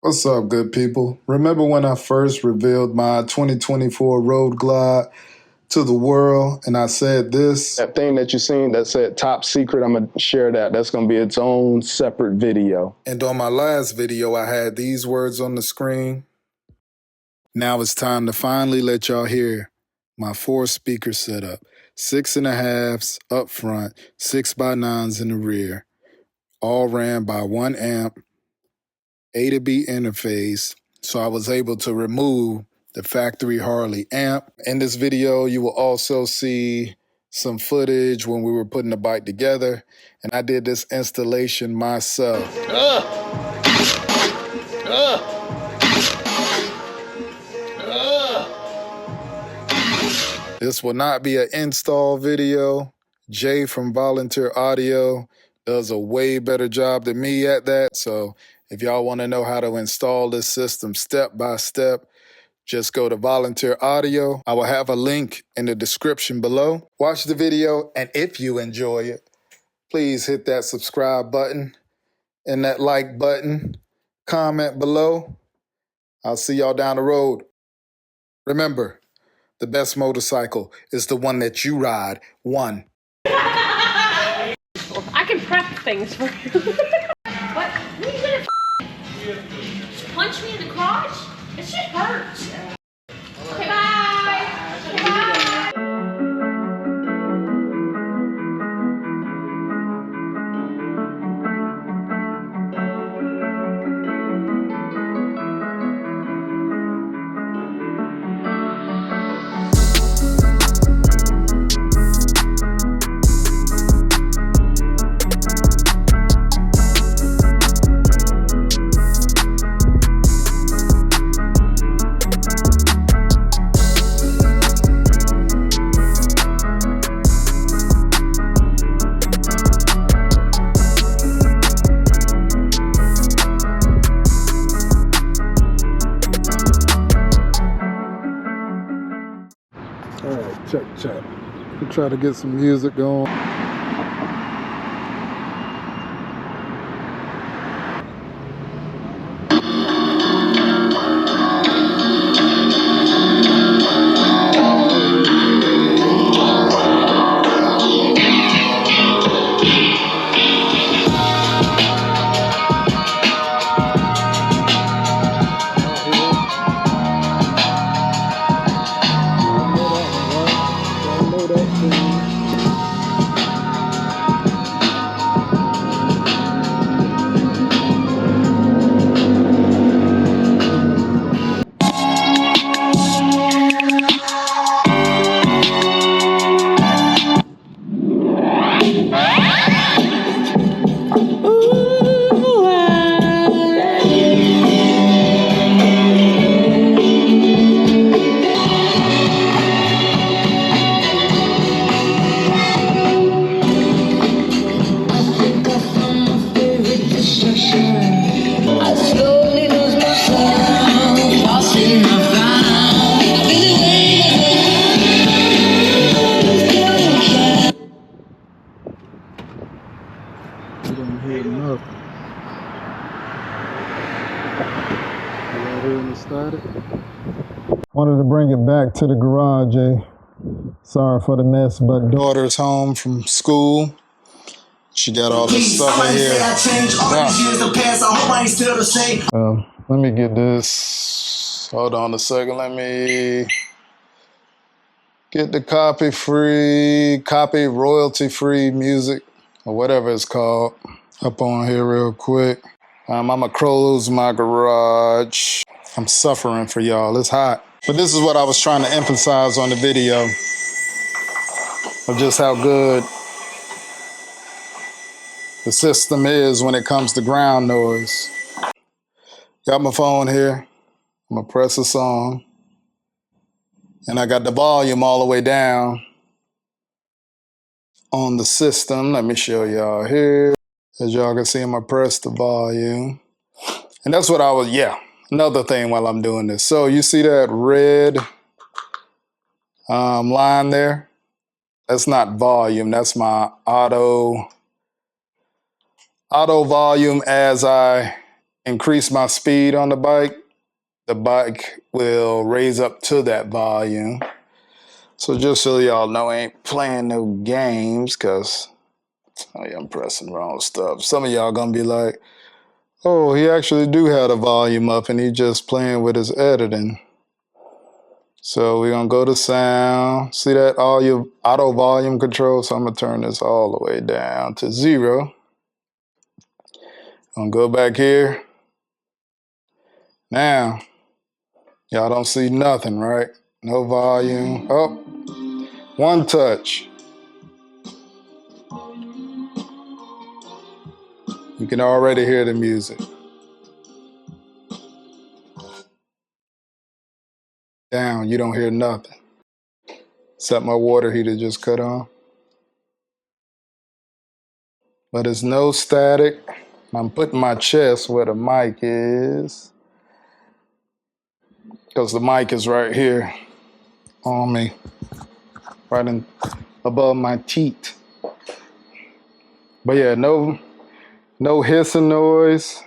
What's up, good people? Remember when I first revealed my 2024 Road Glide to the world and I said this? That thing that you seen that said top secret, I'm going to share that. That's going to be its own separate video. And on my last video, I had these words on the screen. Now it's time to finally let y'all hear my 4-speaker setup. 6.5s up front, 6x9s in the rear. All ran by 1 amp, A to B interface. So I was able to remove the factory Harley amp. In this video, you will also see some footage when we were putting the bike together. And I did this installation myself. This will not be an install video. Jay from Volunteer Audio does a way better job than me at that. So if y'all want to know how to install this system step by step, just go to Volunteer Audio. I will have a link in the description below. Watch the video, and if you enjoy it, please hit that subscribe button and that like button. Comment below. I'll see y'all down the road. Remember, the best motorcycle is the one that you ride. One. I can prep things for you. What? What are you gonna just punch me in the crotch? It shit hurts. Okay, bye. Okay, bye. All right, check. We'll try to get some music going. You don't hear nothing. Y'all hearing it started? Wanted to bring it back to the garage, Sorry for the mess, but daughter's home from school. She got all this stuff in here. Let me get this. Hold on a second. Let me get the copy royalty-free music, or whatever it's called, up on here real quick. I'm gonna close my garage. I'm suffering for y'all, it's hot. But this is what I was trying to emphasize on the video, of just how good the system is when it comes to ground noise. Got my phone here, I'm gonna press a song, and I got the volume all the way down on the system. Let me show y'all here. As y'all can see, I'm gonna press the volume. And that's what another thing while I'm doing this. So you see that red line there? That's not volume, that's my auto volume as I increase my speed on the bike will raise up to that volume. So just so y'all know, I ain't playing no games, because I'm pressing wrong stuff. Some of y'all gonna be like, oh, he actually do have the volume up and he just playing with his editing. So we're gonna go to sound. See that all your auto volume control? So I'm gonna turn this all the way down to 0. I'm gonna go back here. Now, y'all don't see nothing, right? No volume. Oh, one touch. You can already hear the music. Down, you don't hear nothing. Except my water heater just cut on. But it's no static. I'm putting my chest where the mic is, because the mic is right here on me, right in, above my teeth. But yeah, no hissing noise,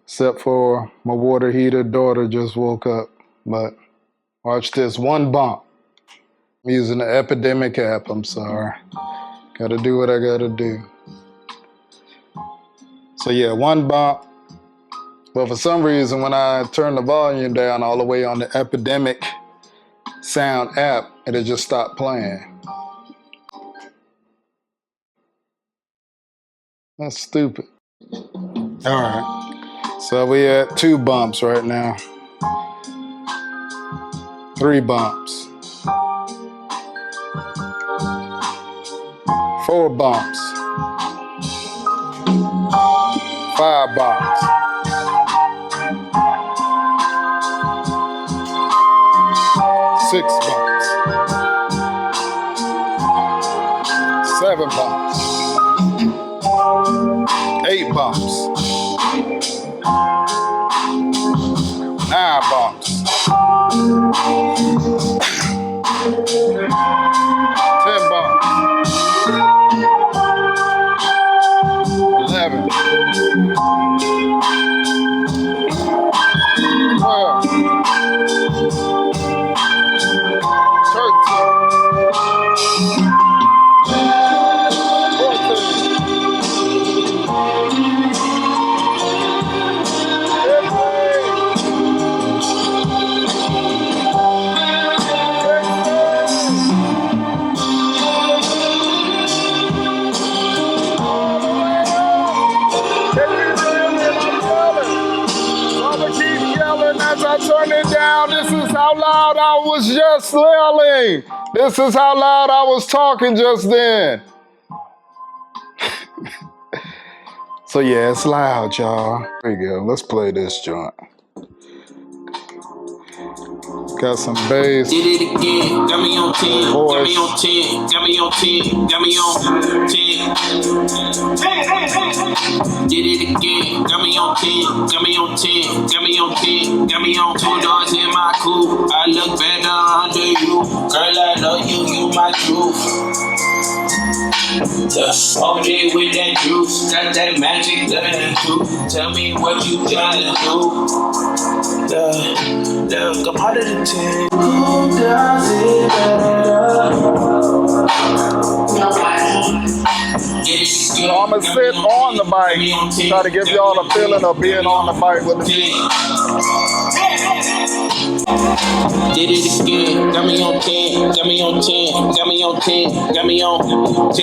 except for my water heater. Daughter just woke up. But watch this, one bump. I'm using the Epidemic app, I'm sorry. Gotta do what I gotta do. So yeah, one bump. But for some reason, when I turn the volume down all the way on the Epidemic sound app, it'll just stop playing. That's stupid. All right. So we at 2 bumps right now. 3 bumps. 4 bumps. 5 bumps. 6 bumps. 7 bumps. 8 bumps. 9 bumps. 10 bumps. 11. 12. 14. Turn it down. This is how loud I was just yelling. This is how loud I was talking just then. So yeah, it's loud, y'all. There you go. Let's play this joint. Got some bass. Did it again, got me on 10, got me on 10, got me on 10, got me on 10. Did it again, got me on 10, got me on 10, got me on 10, got me on 2 doors in my coupe. I look better under you, girl, I love you, you my truth. OJ with that juice, got that magic learning too. Tell me what you trying to do. Look, I'm harder than 10. Who does it better? So I'm gonna sit on the bike, try to give y'all a feeling of being on the bike with me. Did it again, got me on 10, got me on 10, got me on 10, got me on 10.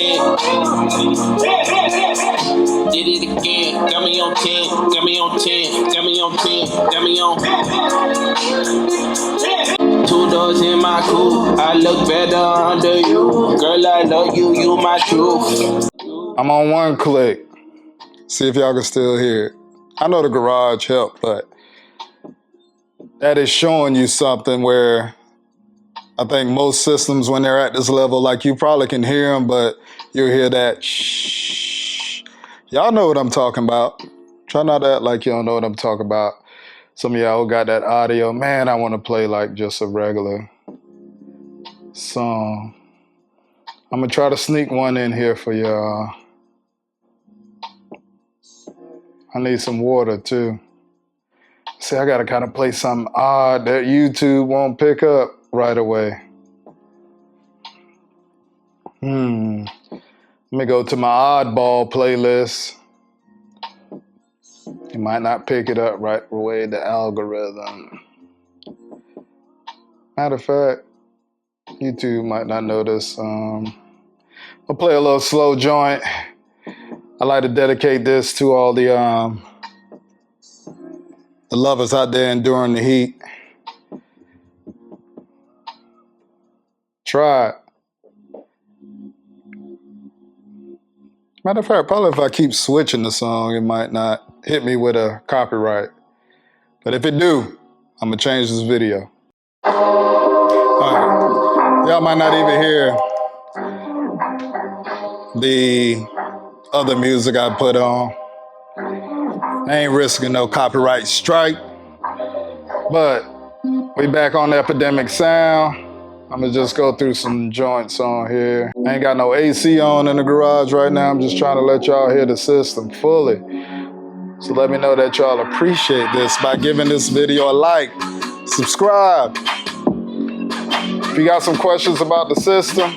Did it again, got me on 10, got me on 10, got me on 10, got me on 2 doors in my coupe. I look better under you, girl, I love you, you my truth. I'm on 1 click. See if y'all can still hear it. I know the garage helped, but that is showing you something where I think most systems, when they're at this level, like you probably can hear them, but you'll hear that shh. Y'all know what I'm talking about. Try not to act like you don't know what I'm talking about. Some of y'all got that audio. Man, I want to play like just a regular song. I'm going to try to sneak one in here for y'all. I need some water too. See, I gotta kind of play something odd that YouTube won't pick up right away. Let me go to my oddball playlist. You might not pick it up right away, the algorithm. Matter of fact, YouTube might not notice. I'll play a little slow joint. I like to dedicate this to all the lovers out there enduring the heat. Try it. Matter of fact, probably if I keep switching the song, it might not hit me with a copyright. But if it do, I'm gonna change this video. All right. Y'all might not even hear the other music I put on. I ain't risking no copyright strike. But we back on the Epidemic Sound. I'm gonna just go through some joints on here. I ain't got no AC on in the garage right now. I'm just trying to let y'all hear the system fully. So let me know that y'all appreciate this by giving this video a like, subscribe. If you got some questions about the system,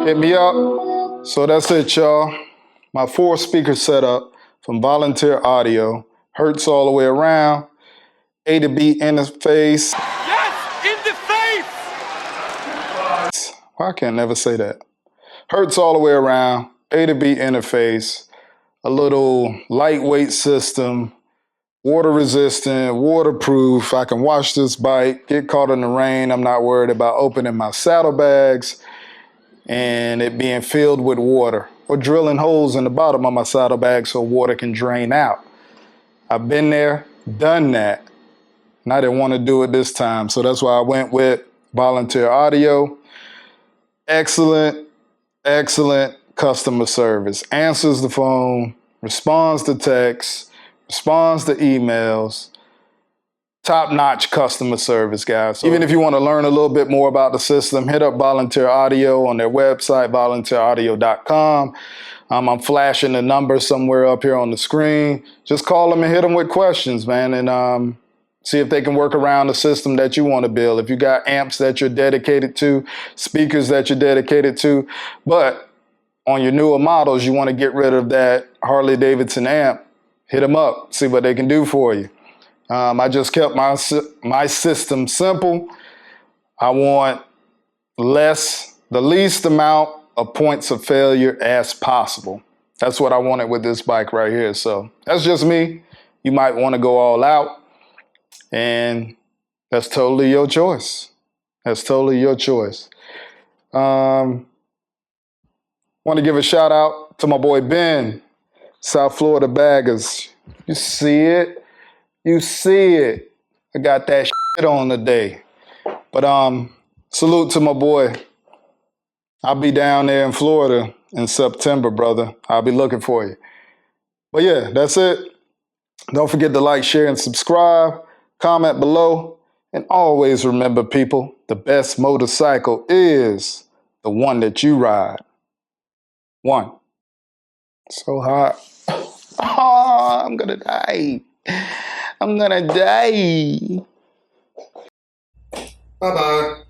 hit me up. So that's it, y'all. My 4-speaker setup from Volunteer Audio. Hertz all the way around. A to B interface. Yes, in the face! Why I can't never say that. Hertz all the way around. A to B interface. A little lightweight system. Water resistant, waterproof. I can wash this bike, get caught in the rain. I'm not worried about opening my saddlebags and it being filled with water or drilling holes in the bottom of my saddlebag so water can drain out. I've been there, done that. And I didn't want to do it this time. So that's why I went with Volunteer Audio. Excellent, excellent customer service. Answers the phone, responds to texts, responds to emails. Top-notch customer service, guys. So even if you want to learn a little bit more about the system, hit up Volunteer Audio on their website, volunteeraudio.com. I'm flashing the number somewhere up here on the screen. Just call them and hit them with questions, man, and see if they can work around the system that you want to build. If you got amps that you're dedicated to, speakers that you're dedicated to, but on your newer models, you want to get rid of that Harley-Davidson amp, hit them up, see what they can do for you. I just kept my system simple. I want the least amount of points of failure as possible. That's what I wanted with this bike right here. So that's just me. You might want to go all out, and that's totally your choice. That's totally your choice. Want to give a shout out to my boy Ben, South Florida Baggers. You see it? You see it. I got that shit on today. But salute to my boy. I'll be down there in Florida in September, brother. I'll be looking for you. But yeah, that's it. Don't forget to like, share, and subscribe. Comment below. And always remember, people, the best motorcycle is the one that you ride. One. So hot. Oh, I'm gonna die. I'm gonna die. Bye-bye.